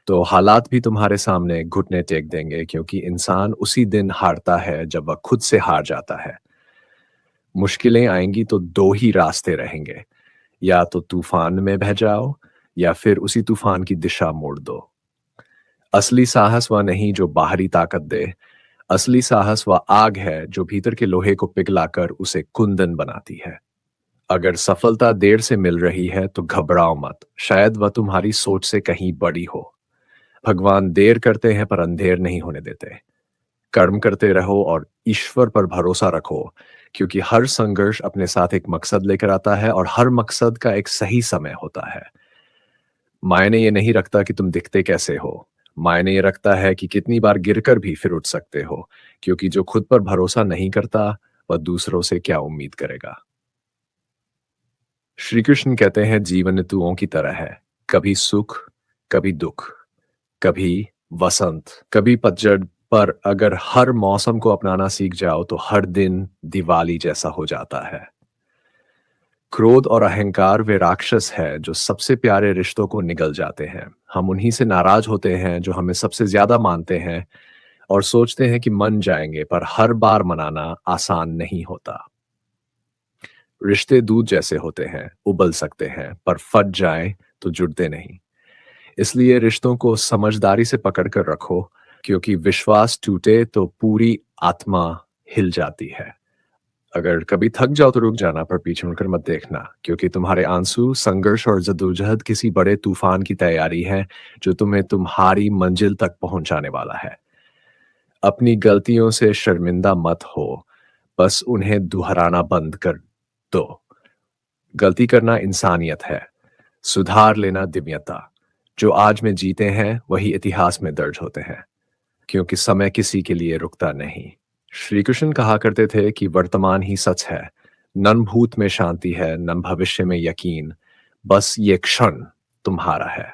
तो हालात भी तुम्हारे सामने घुटने टेक देंगे, क्योंकि इंसान उसी दिन हारता है जब वह खुद से हार जाता है। मुश्किलें आएंगी तो दो ही रास्ते रहेंगे, या तो तूफान में बह जाओ, या फिर उसी तूफान की दिशा मोड़ दो। असली साहस वह नहीं जो बाहरी ताकत दे, असली साहस वह आग है जो भीतर के लोहे को पिघलाकर उसे कुंदन बनाती है। अगर सफलता देर से मिल रही है तो घबराओ मत, शायद वह तुम्हारी सोच से कहीं बड़ी हो। भगवान देर करते हैं पर अंधेर नहीं होने देते। कर्म करते रहो और ईश्वर पर भरोसा रखो, क्योंकि हर संघर्ष अपने साथ एक मकसद लेकर आता है और हर मकसद का एक सही समय होता है। मायने ये नहीं रखता कि तुम दिखते कैसे हो, मायने ये रखता है कि कितनी बार गिरकर भी फिर उठ सकते हो, क्योंकि जो खुद पर भरोसा नहीं करता, वह दूसरों से क्या उम्मीद करेगा। श्री कृष्ण कहते हैं जीवन ऋतुओं की तरह है, कभी सुख, कभी दुख, कभी वसंत, कभी पतझड़, पर अगर हर मौसम को अपनाना सीख जाओ तो हर दिन दिवाली जैसा हो जाता है। क्रोध और अहंकार वे राक्षस है जो सबसे प्यारे रिश्तों को निगल जाते हैं। हम उन्हीं से नाराज होते हैं जो हमें सबसे ज्यादा मानते हैं और सोचते हैं कि मन जाएंगे, पर हर बार मनाना आसान नहीं होता। रिश्ते दूध जैसे होते हैं, उबल सकते हैं, पर फट जाएं तो जुड़ते नहीं। इसलिए रिश्तों को समझदारी से पकड़ कर रखो, क्योंकि विश्वास टूटे तो पूरी आत्मा हिल जाती है। अगर कभी थक जाओ तो रुक जाना, पर पीछे मुड़कर मत देखना, क्योंकि तुम्हारे आंसू, संघर्ष और जद्दोजहद किसी बड़े तूफान की तैयारी है जो तुम्हें तुम्हारी मंजिल तक पहुंचाने वाला है। अपनी गलतियों से शर्मिंदा मत हो, बस उन्हें दोहराना बंद कर दो। गलती करना इंसानियत है, सुधार लेना दिव्यता। जो आज में जीते हैं वही इतिहास में दर्ज होते हैं, क्योंकि समय किसी के लिए रुकता नहीं। श्री कृष्ण कहा करते थे कि वर्तमान ही सच है, न भूत में शांति है, न भविष्य में यकीन, बस ये क्षण तुम्हारा है।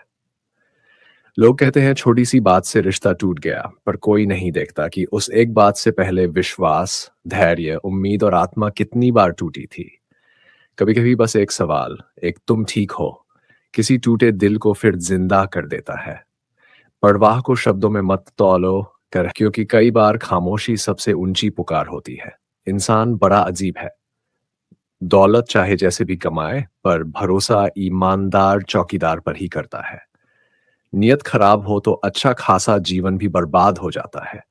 लोग कहते हैं छोटी सी बात से रिश्ता टूट गया, पर कोई नहीं देखता कि उस एक बात से पहले विश्वास, धैर्य, उम्मीद और आत्मा कितनी बार टूटी थी। कभी कभी बस एक सवाल, एक तुम ठीक हो, किसी टूटे दिल को फिर जिंदा कर देता है। परवाह को शब्दों में मत तौलो कर, क्योंकि कई बार खामोशी सबसे ऊंची पुकार होती है। इंसान बड़ा अजीब है, दौलत चाहे जैसे भी कमाए, पर भरोसा ईमानदार चौकीदार पर ही करता है। नियत खराब हो तो अच्छा खासा जीवन भी बर्बाद हो जाता है।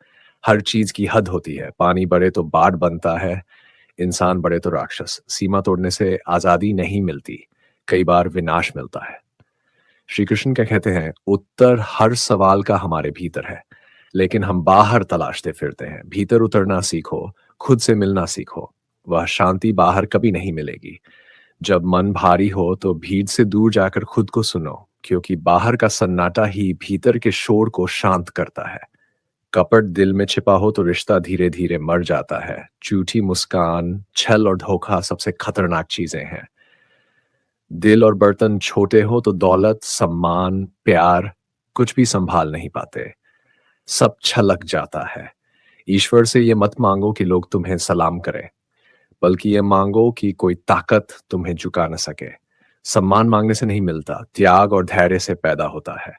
हर चीज की हद होती है, पानी बढ़े तो बाढ़ बनता है, इंसान बढ़े तो राक्षस। सीमा तोड़ने से आजादी नहीं मिलती, कई बार विनाश मिलता है। श्री कृष्ण क्या कहते हैं, उत्तर हर सवाल का हमारे भीतर है, लेकिन हम बाहर तलाशते फिरते हैं। भीतर उतरना सीखो, खुद से मिलना सीखो, वह शांति बाहर कभी नहीं मिलेगी। जब मन भारी हो तो भीड़ से दूर जाकर खुद को सुनो, क्योंकि बाहर का सन्नाटा ही भीतर के शोर को शांत करता है। कपट दिल में छिपा हो तो रिश्ता धीरे धीरे मर जाता है। झूठी मुस्कान, छल और धोखा सबसे खतरनाक चीजें हैं। दिल और बर्तन छोटे हो तो दौलत, सम्मान, प्यार कुछ भी संभाल नहीं पाते, सब छलक जाता है। ईश्वर से ये मत मांगो कि लोग तुम्हें सलाम करें, बल्कि ये मांगो कि कोई ताकत तुम्हें झुका न सके। सम्मान मांगने से नहीं मिलता, त्याग और धैर्य से पैदा होता है।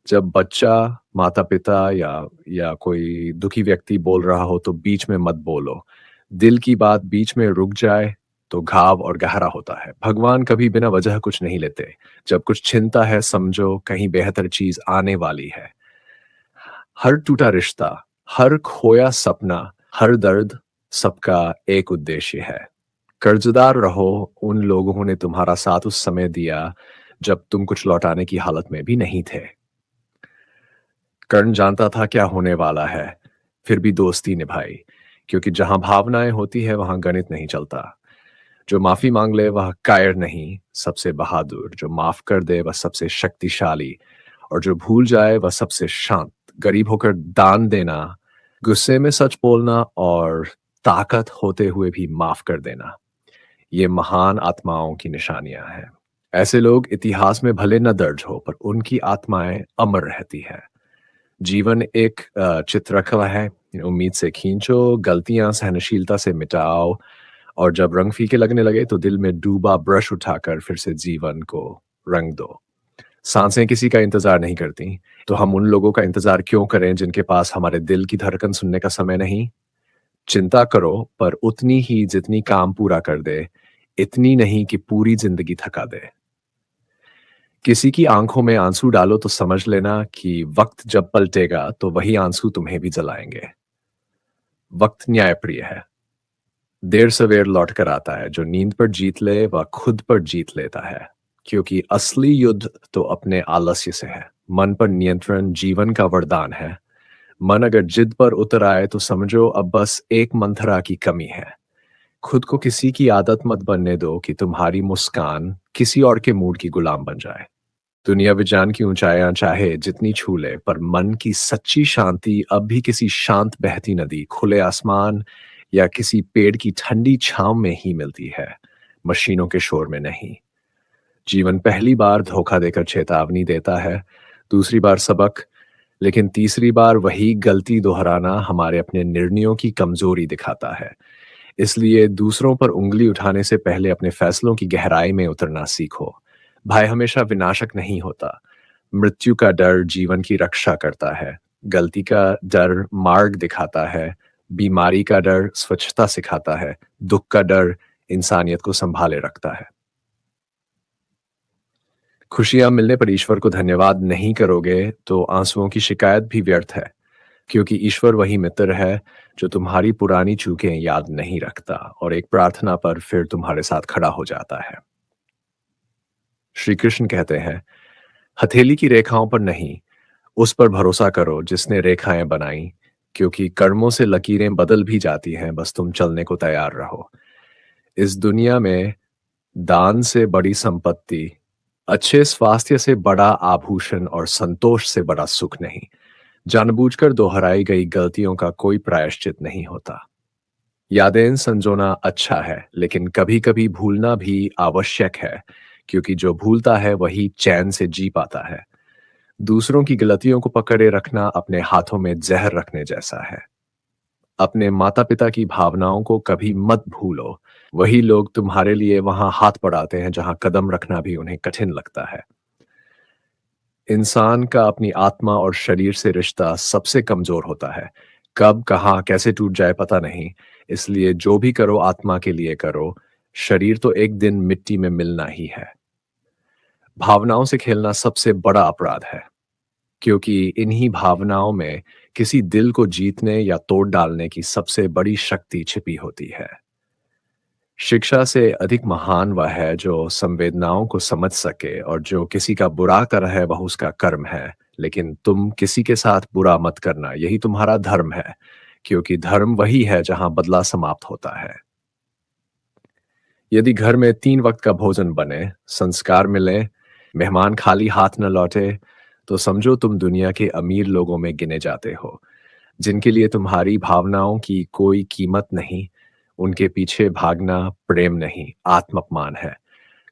जब बच्चा, माता पिता या कोई दुखी व्यक्ति बोल रहा हो तो बीच में मत बोलो। दिल की बात बीच में रुक जाए तो घाव और गहरा होता है। भगवान कभी बिना वजह कुछ नहीं लेते। जब कुछ छिनता है समझो कहीं बेहतर चीज आने वाली है। हर टूटा रिश्ता, हर खोया सपना, हर दर्द, सबका एक उद्देश्य है। कर्जदार रहो उन लोगों ने तुम्हारा साथ उस समय दिया जब तुम कुछ लौटाने की हालत में भी नहीं थे। कर्ण जानता था क्या होने वाला है, फिर भी दोस्ती निभाई, क्योंकि जहां भावनाएं होती है वहां गणित नहीं चलता। जो माफी मांग ले वह कायर नहीं, सबसे बहादुर। जो माफ कर दे वह सबसे शक्तिशाली, और जो भूल जाए वह सबसे शांत। गरीब होकर दान देना, गुस्से में सच बोलना और ताकत होते हुए भी माफ कर देना, ये महान आत्माओं की निशानियां हैं। ऐसे लोग इतिहास में भले न दर्ज हो, पर उनकी आत्माएं अमर रहती है। जीवन एक चित्रकला है, उम्मीद से खींचो, गलतियां सहनशीलता से मिटाओ, और जब रंग फीके लगने लगे तो दिल में डूबा ब्रश उठाकर फिर से जीवन को रंग दो। सांसें किसी का इंतजार नहीं करती, तो हम उन लोगों का इंतजार क्यों करें जिनके पास हमारे दिल की धड़कन सुनने का समय नहीं। चिंता करो, पर उतनी ही जितनी काम पूरा कर दे, इतनी नहीं कि पूरी जिंदगी थका दे। किसी की आंखों में आंसू डालो तो समझ लेना कि वक्त जब पलटेगा तो वही आंसू तुम्हें भी जलाएंगे। वक्त न्यायप्रिय है, देर सवेर लौट कर आता है। जो नींद पर जीत ले वह खुद पर जीत लेता है, क्योंकि असली युद्ध तो अपने आलस्य से है। मन पर नियंत्रण जीवन का वरदान है। मन अगर जिद पर उतर आए तो समझो अब बस एक मंथरा की कमी है। खुद को किसी की आदत मत बनने दो कि तुम्हारी मुस्कान किसी और के मूड की गुलाम बन जाए। दुनिया विज्ञान की ऊंचाइयां चाहे जितनी छू ले, पर मन की सच्ची शांति अब भी किसी शांत बहती नदी, खुले आसमान या किसी पेड़ की ठंडी छांव में ही मिलती है, मशीनों के शोर में नहीं। जीवन पहली बार धोखा देकर चेतावनी देता है, दूसरी बार सबक, लेकिन तीसरी बार वही गलती दोहराना हमारे अपने निर्णयों की कमजोरी दिखाता है। इसलिए दूसरों पर उंगली उठाने से पहले अपने फैसलों की गहराई में उतरना सीखो। भय हमेशा विनाशक नहीं होता। मृत्यु का डर जीवन की रक्षा करता है। गलती का डर मार्ग दिखाता है। बीमारी का डर स्वच्छता सिखाता है। दुख का डर इंसानियत को संभाले रखता है। खुशियां मिलने पर ईश्वर को धन्यवाद नहीं करोगे तो आंसुओं की शिकायत भी व्यर्थ है, क्योंकि ईश्वर वही मित्र है जो तुम्हारी पुरानी चूकें याद नहीं रखता और एक प्रार्थना पर फिर तुम्हारे साथ खड़ा हो जाता है। श्री कृष्ण कहते हैं, हथेली की रेखाओं पर नहीं, उस पर भरोसा करो जिसने रेखाएं बनाई, क्योंकि कर्मों से लकीरें बदल भी जाती हैं, बस तुम चलने को तैयार रहो। इस दुनिया में दान से बड़ी संपत्ति, अच्छे स्वास्थ्य से बड़ा आभूषण और संतोष से बड़ा सुख नहीं। जानबूझकर दोहराई गई गलतियों का कोई प्रायश्चित नहीं होता। यादें संजोना अच्छा है, लेकिन कभी कभी भूलना भी आवश्यक है, क्योंकि जो भूलता है वही चैन से जी पाता है। दूसरों की गलतियों को पकड़े रखना अपने हाथों में जहर रखने जैसा है। अपने माता पिता की भावनाओं को कभी मत भूलो। वही लोग तुम्हारे लिए वहां हाथ बढ़ाते हैं जहां कदम रखना भी उन्हें कठिन लगता है। इंसान का अपनी आत्मा और शरीर से रिश्ता सबसे कमजोर होता है। कब कहाँ कैसे टूट जाए पता नहीं। इसलिए जो भी करो आत्मा के लिए करो। शरीर तो एक दिन मिट्टी में मिलना ही है। भावनाओं से खेलना सबसे बड़ा अपराध है, क्योंकि इन्हीं भावनाओं में किसी दिल को जीतने या तोड़ डालने की सबसे बड़ी शक्ति छिपी होती है। शिक्षा से अधिक महान वह है जो संवेदनाओं को समझ सके, और जो किसी का बुरा कर है वह उसका कर्म है, लेकिन तुम किसी के साथ बुरा मत करना, यही तुम्हारा धर्म है, क्योंकि धर्म वही है जहां बदला समाप्त होता है। यदि घर में 3 वक्त का भोजन बने, संस्कार मिले, मेहमान खाली हाथ न लौटे, तो समझो तुम दुनिया के अमीर लोगों में गिने जाते हो। जिनके लिए तुम्हारी भावनाओं की कोई कीमत नहीं, उनके पीछे भागना प्रेम नहीं, आत्म अपमान है।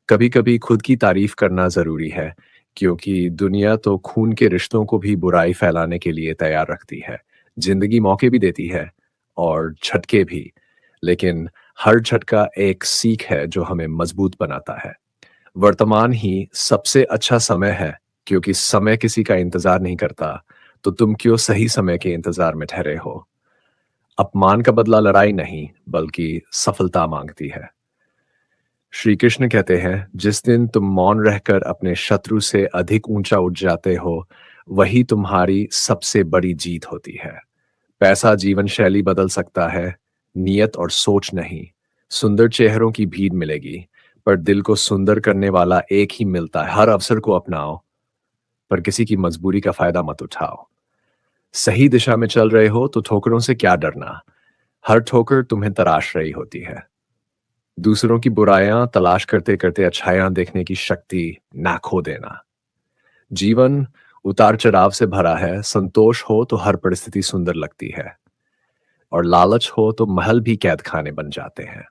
कभी कभी खुद की तारीफ करना जरूरी है, क्योंकि दुनिया तो खून के रिश्तों को भी बुराई फैलाने के लिए तैयार रखती है। जिंदगी मौके भी देती है और झटके भी, लेकिन हर झटका एक सीख है जो हमें मजबूत बनाता है। वर्तमान ही सबसे अच्छा समय है, क्योंकि समय किसी का इंतजार नहीं करता। तो तुम क्यों सही समय के इंतजार में ठहरे हो। अपमान का बदला लड़ाई नहीं, बल्कि सफलता मांगती है। श्री कृष्ण कहते हैं, जिस दिन तुम मौन रहकर अपने शत्रु से अधिक ऊंचा उठ जाते हो, वही तुम्हारी सबसे बड़ी जीत होती है। पैसा जीवन शैली बदल सकता है, नियत और सोच नहीं। सुंदर चेहरों की भीड़ मिलेगी, पर दिल को सुंदर करने वाला एक ही मिलता है। हर अवसर को अपनाओ, पर किसी की मजबूरी का फायदा मत उठाओ। सही दिशा में चल रहे हो तो ठोकरों से क्या डरना। हर ठोकर तुम्हें तराश रही होती है। दूसरों की बुराइयां तलाश करते करते अच्छाइयां देखने की शक्ति ना खो देना। जीवन उतार चढ़ाव से भरा है। संतोष हो तो हर परिस्थिति सुंदर लगती है, और लालच हो तो महल भी कैद खाने बन जाते हैं।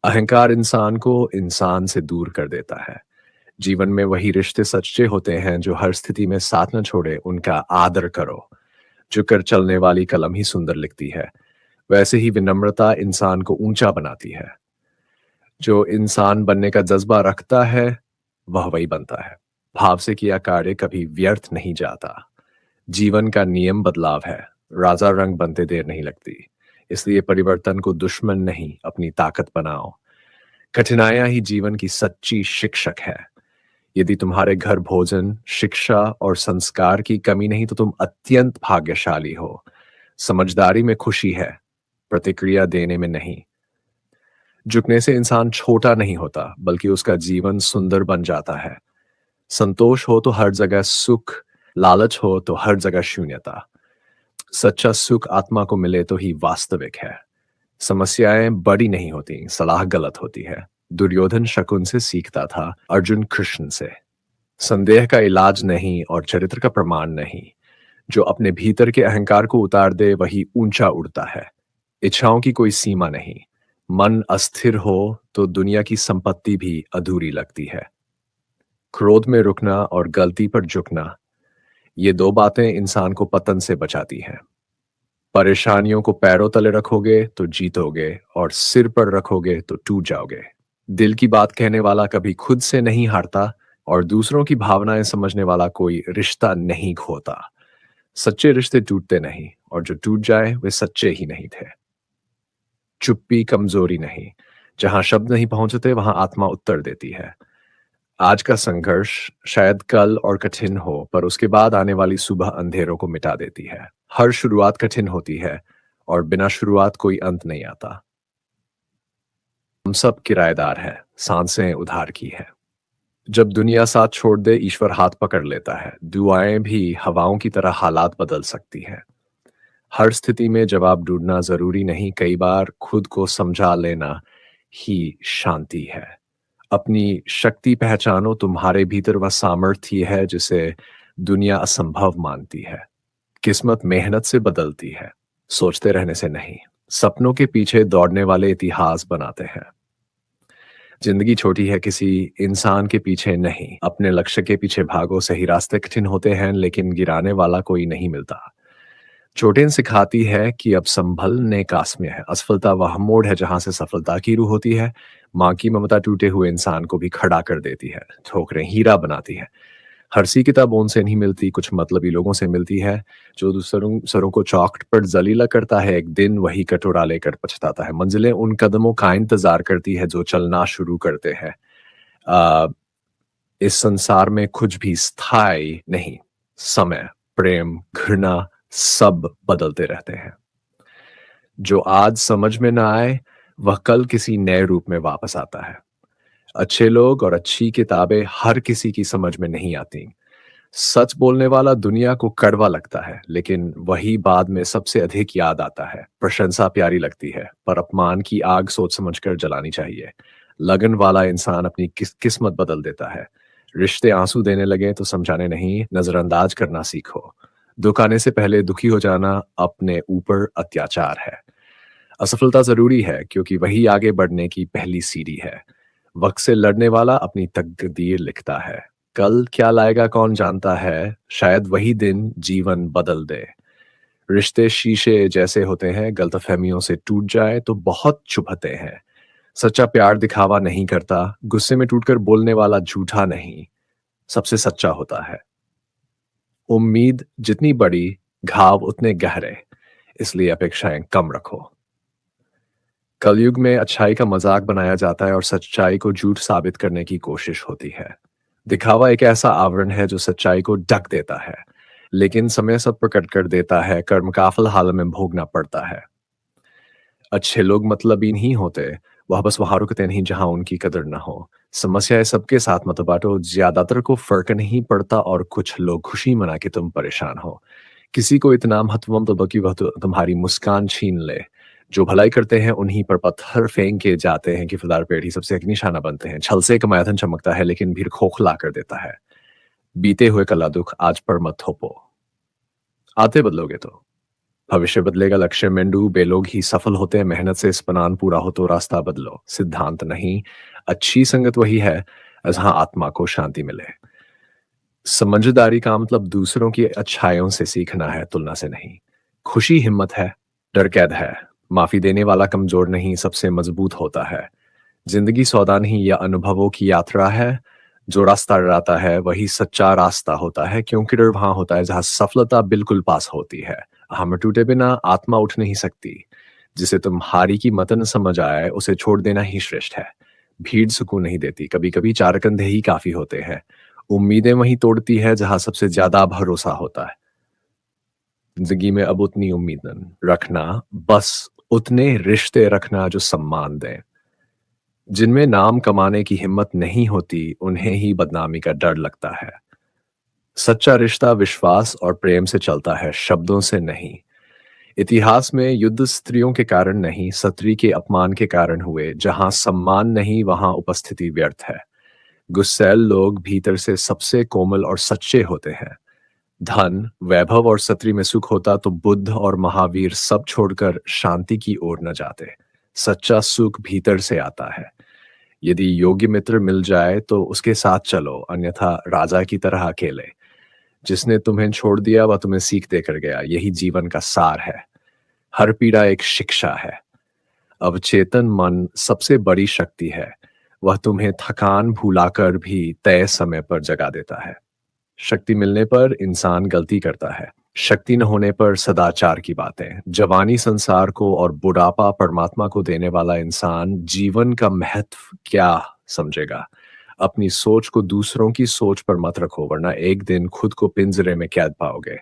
अहंकार इंसान को इंसान से दूर कर देता है। जीवन में वही रिश्ते सच्चे होते हैं जो हर स्थिति में साथ न छोड़े, उनका आदर करो। झुककर चलने वाली कलम ही सुंदर लिखती है। वैसे ही विनम्रता इंसान को ऊंचा बनाती है। जो इंसान बनने का जज्बा रखता है, वह वही बनता है। भाव से किया कार्य कभी व्यर्थ नहीं जाता। जीवन का नियम बदलाव है। राजा रंग बनते देर नहीं लगती। इसलिए परिवर्तन को दुश्मन नहीं, अपनी ताकत बनाओ। कठिनाइयां ही जीवन की सच्ची शिक्षक है। यदि तुम्हारे घर भोजन, शिक्षा और संस्कार की कमी नहीं, तो तुम अत्यंत भाग्यशाली हो। समझदारी में खुशी है, प्रतिक्रिया देने में नहीं। झुकने से इंसान छोटा नहीं होता, बल्कि उसका जीवन सुंदर बन जाता है। संतोष हो तो हर जगह सुख, लालच हो तो हर जगह शून्यता। सच्चा सुख आत्मा को मिले तो ही वास्तविक है। समस्याएं बड़ी नहीं होती, सलाह गलत होती है। दुर्योधन शकुन से सीखता था, अर्जुन कृष्ण से। संदेह का इलाज नहीं और चरित्र का प्रमाण नहीं। जो अपने भीतर के अहंकार को उतार दे वही ऊंचा उड़ता है। इच्छाओं की कोई सीमा नहीं। मन अस्थिर हो तो दुनिया की संपत्ति भी अधूरी लगती है। क्रोध में रुकना और गलती पर झुकना, ये दो बातें इंसान को पतन से बचाती हैं। परेशानियों को पैरों तले रखोगे तो जीतोगे और सिर पर रखोगे तो टूट जाओगे। दिल की बात कहने वाला कभी खुद से नहीं हारता और दूसरों की भावनाएं समझने वाला कोई रिश्ता नहीं खोता। सच्चे रिश्ते टूटते नहीं और जो टूट जाए वे सच्चे ही नहीं थे। चुप्पी कमजोरी नहीं। जहां शब्द नहीं पहुंचते वहां आत्मा उत्तर देती है। आज का संघर्ष शायद कल और कठिन हो, पर उसके बाद आने वाली सुबह अंधेरों को मिटा देती है। हर शुरुआत कठिन होती है और बिना शुरुआत कोई अंत नहीं आता। हम सब किराएदार हैं, सांसें उधार की है। जब दुनिया साथ छोड़ दे ईश्वर हाथ पकड़ लेता है। दुआएं भी हवाओं की तरह हालात बदल सकती हैं। हर स्थिति में जवाब ढूंढना जरूरी नहीं, कई बार खुद को समझा लेना ही शांति है। अपनी शक्ति पहचानो, तुम्हारे भीतर वह सामर्थ्य है जिसे दुनिया असंभव मानती है। किस्मत मेहनत से बदलती है, सोचते रहने से नहीं। सपनों के पीछे दौड़ने वाले इतिहास बनाते हैं। जिंदगी छोटी है, किसी इंसान के पीछे नहीं, अपने लक्ष्य के पीछे भागो। सही रास्ते कठिन होते हैं लेकिन गिराने वाला कोई नहीं मिलता। चोटें सिखाती है कि अब संभलने का समय है। असफलता वह मोड़ है जहां से सफलता की रूह होती है। माँ की ममता टूटे हुए इंसान को भी खड़ा कर देती है, ठोकरें हीरा बनाती है। हर सी किताब उनसे नहीं मिलती, कुछ मतलबी लोगों से मिलती है। जो दूसरों सरों को चौखट पर जलीला करता है, एक दिन वही कटोरा लेकर पछताता है। मंजिलें उन कदमों का इंतजार करती है जो चलना शुरू करते हैं। आ, इस संसार में कुछ भी स्थायी नहीं। समय, प्रेम, घृणा सब बदलते रहते हैं। जो आज समझ में ना आए वह कल किसी नए रूप में वापस आता है। अच्छे लोग और अच्छी किताबें हर किसी की समझ में नहीं आती। सच बोलने वाला दुनिया को कड़वा लगता है लेकिन वही बाद में सबसे अधिक याद आता है। प्रशंसा प्यारी लगती है पर अपमान की आग सोच समझकर जलानी चाहिए। लगन वाला इंसान अपनी किस्मत बदल देता है। रिश्ते आंसू देने लगे तो समझाने नहीं, नजरअंदाज करना सीखो। दुख आने से पहले दुखी हो जाना अपने ऊपर अत्याचार है। असफलता जरूरी है क्योंकि वही आगे बढ़ने की पहली सीढ़ी है। वक्त से लड़ने वाला अपनी तकदीर लिखता है। कल क्या लाएगा कौन जानता है, शायद वही दिन जीवन बदल दे। रिश्ते शीशे जैसे होते हैं, गलतफहमियों से टूट जाए तो बहुत चुभते हैं। सच्चा प्यार दिखावा नहीं करता, गुस्से में टूटकर बोलने वाला झूठा नहीं, सबसे सच्चा होता है। उम्मीद जितनी बड़ी, घाव उतने गहरे, इसलिए अपेक्षाएं कम रखो। कलयुग में अच्छाई का मजाक बनाया जाता है और सच्चाई को झूठ साबित करने की कोशिश होती है। दिखावा एक ऐसा आवरण है जो सच्चाई को ढक देता है, लेकिन समय सब प्रकट कर देता है। कर्म का फल हाल में भोगना पड़ता है। अच्छे लोग मतलबी नहीं होते, वह बस वहां रुकते नहीं जहां उनकी कदर न हो। समस्याएं सबके साथ मत बांटो, ज्यादातर को फर्क नहीं पड़ता और कुछ लोग खुशी मना के तुम परेशान हो। किसी को इतना महत्व मत दो कि वह तुम्हारी मुस्कान छीन ले। जो भलाई करते हैं उन्हीं पर पत्थर फेंक के जाते हैं कि फदार पेड़ ही सबसे एक निशाना बनते हैं। छल से कमाया धन चमकता है लेकिन भीड़ खोखला कर देता है। बीते हुए कला दुख आज पर मत थोपो, आते बदलोगे तो भविष्य बदलेगा। लक्ष्य में डूबे लोग ही सफल होते हैं। मेहनत से स्पनान पूरा हो तो रास्ता बदलो, सिद्धांत नहीं। अच्छी संगत वही है जहां आत्मा को शांति मिले। समझदारी का मतलब दूसरों की अच्छाइयों से सीखना है, तुलना से नहीं। खुशी हिम्मत है, डर कैद है। माफी देने वाला कमजोर नहीं, सबसे मजबूत होता है। जिंदगी सौदा नहीं, यह अनुभवों की यात्रा है। जो रास्ता डराता है वही सच्चा रास्ता होता है, क्योंकि डर वहां होता है जहां सफलता बिल्कुल पास होती है। हम टूटे बिना आत्मा उठ नहीं सकती। जिसे तुम्हारी की मतन समझ आए उसे छोड़ देना ही श्रेष्ठ है। भीड़ सुकून नहीं देती, कभी कभी चार कंधे ही काफी होते हैं। उम्मीदें वही तोड़ती है जहां सबसे ज्यादा भरोसा होता है। जिंदगी में अब उतनी उम्मीद रखना, बस उतने रिश्ते रखना जो सम्मान दें। जिनमें नाम कमाने की हिम्मत नहीं होती उन्हें ही बदनामी का डर लगता है। सच्चा रिश्ता विश्वास और प्रेम से चलता है, शब्दों से नहीं। इतिहास में युद्ध स्त्रियों के कारण नहीं, सत्री के अपमान के कारण हुए। जहां सम्मान नहीं, वहां उपस्थिति व्यर्थ है। गुस्सैल लोग भीतर से सबसे कोमल और सच्चे होते हैं। धन, वैभव और सत्री में सुख होता तो बुद्ध और महावीर सब छोड़कर शांति की ओर न जाते। सच्चा सुख भीतर से आता है। यदि योग्य मित्र मिल जाए तो उसके साथ चलो, अन्यथा राजा की तरह अकेले। जिसने तुम्हें छोड़ दिया वह तुम्हें सीख देकर गया, यही जीवन का सार है। हर पीड़ा एक शिक्षा है। अवचेतन मन सबसे बड़ी शक्ति है। वह तुम्हें थकान भुलाकर भी तय समय पर जगा देता है। शक्ति मिलने पर इंसान गलती करता है, शक्ति न होने पर सदाचार की बातें। जवानी संसार को और बुढ़ापा परमात्मा को देने वाला इंसान जीवन का महत्व क्या समझेगा। अपनी सोच को दूसरों की सोच पर मत रखो, वरना एक दिन खुद को पिंजरे में कैद पाओगे।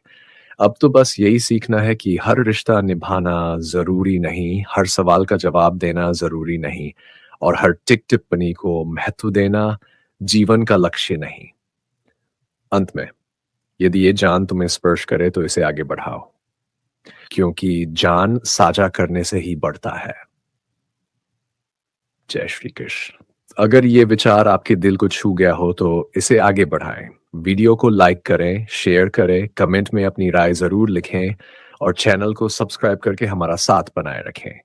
अब तो बस यही सीखना है कि हर रिश्ता निभाना जरूरी नहीं, हर सवाल का जवाब देना जरूरी नहीं, और हर टिक टिप्पणी को महत्व देना जीवन का लक्ष्य नहीं। अंत में, यदि ये जान तुम्हें स्पर्श करे तो इसे आगे बढ़ाओ, क्योंकि जान साझा करने से ही बढ़ता है। जय श्री कृष्ण। अगर ये विचार आपके दिल को छू गया हो तो इसे आगे बढ़ाएं। वीडियो को लाइक करें, शेयर करें, कमेंट में अपनी राय जरूर लिखें और चैनल को सब्सक्राइब करके हमारा साथ बनाए रखें।